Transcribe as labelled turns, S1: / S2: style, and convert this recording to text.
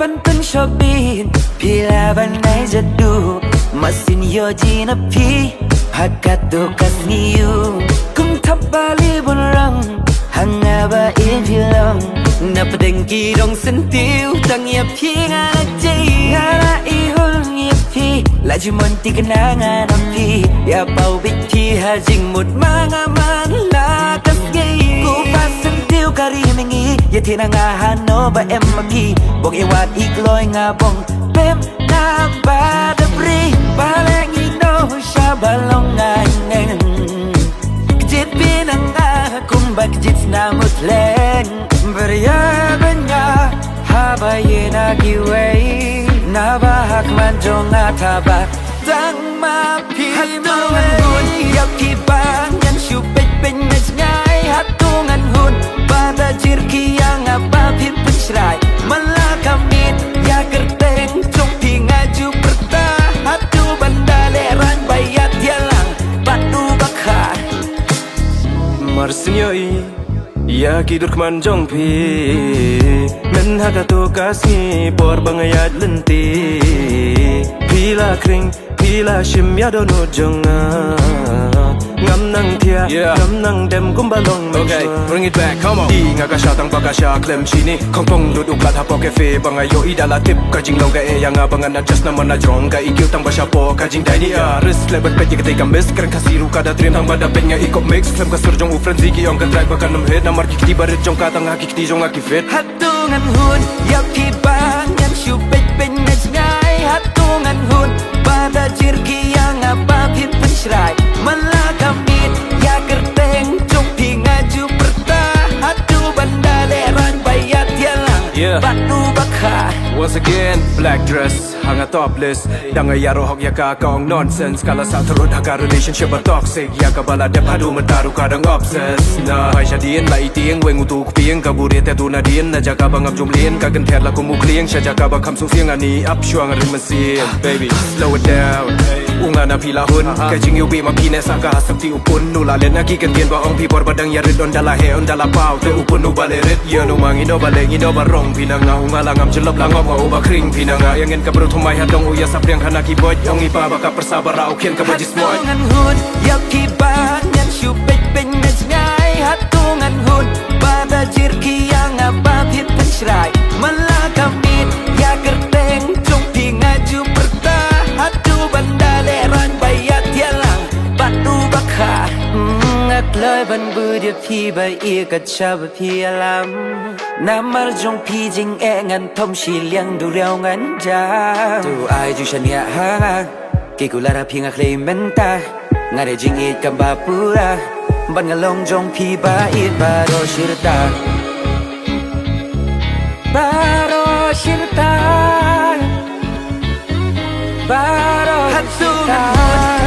S1: Banten Shopee Pila banai jadu Mesin yoji napi Hakat dokas niu Kung tabali bunrang Hanga ba ilong Napadengki dong sentiu Tang yapi nganak jay Ngana ihul yapi Laju monti kenangan api Ya pau biti hajing mut mangaman lakas gay Kupas sentiu kari mengi Ya tina ngahano ba emagi Bong iwat ikloy nga bong Pem na badabri Balengi no siya balong ngayon Kejit pinang kumba kejit namut leng Beryabanya habaye nagiway Nabahak manjong ataba Tang mapi Hatungan hun Yapi bangan syupet penyes ngay Hatungan hun Pada jirki yang apa pimpin serai Malakamit Ya kerteng Congpi ngaju pertah Hatu bandaleran bayat yalang Batu bakar
S2: Marsinyoi Ya kidur kemanjong pi Men hagato kasni Por bangayat lenti Pila kring Pila shim ya dono jonga Ngam nang tia Ngam nang dem kumbalong
S3: Okay, bring it back, come on.
S2: Di nga kasya tang pagkasya klem sini Kong pong duduk lat hapo kefe Bangayo idala tip Kajing long ka e yang abangan adjust naman na jrong Ka ikiw tang basya po Kajing dini aris Lebat pet ketika miss Keren kasiru kada trim Tang bada pet nga ikop mix Klem ka surjong ufren ziki Ong ka drive bakan nam hit Namar kikti barit jong katang hakikti jong akifit
S1: Hatungan hun Yapi bangan syupet penyes ngay Hatungan hun Pada jirki yang apa pimpin serai Malakamit Ya kerteng Congpi ngaju pertah Hatu bandaleran bayat yalang Batu bakar
S2: Once again, black dress, hanga topless Danga yaro hok ya kakong nonsense Kala sa turut haka relationship a toxic Ya kabala dep hadu mentaru kadang obsess Na hai syadien la itieng weng utu kupieng Kaburit etu nadien na jaka bangam jumlien Kagen la kumuklieng Sya jaka bakam sung sieng ani up syuang rin mesin Baby, slow it down Unga na pila hun Kajing yubi mapine saka hasap ti upun Nula len aki kentien ba ong pipor badang yarit On dala he on dala pao Te upun nu balerit Ya nu mangino balengino barong Pinanga unga langam jelop langop ma uba kring Pinanga yang en kabro tumay hadong uya sa priang hanaki boy Ong ipa baka persabar aukin kabajis moy
S1: Hatungan hun Yapi bangan syupet penyes ngay Hatungan hun Pada jirki yang apa pimpin serai Malakamit Ya kerteng Congpi ngaju pertah Hatu bandaleran bayat yalang Batu bakar Ngaklay ban budia pi ba ikat syaba pi alam Namar jong pi jing engan tom si liang du riao ngan ja Tu ai ju shan ya ha Kikulara pi ngaklay menta Ngare jing it kambapura Ban ngalong jong pi ba it baro shirta Baro shirta Baro shirta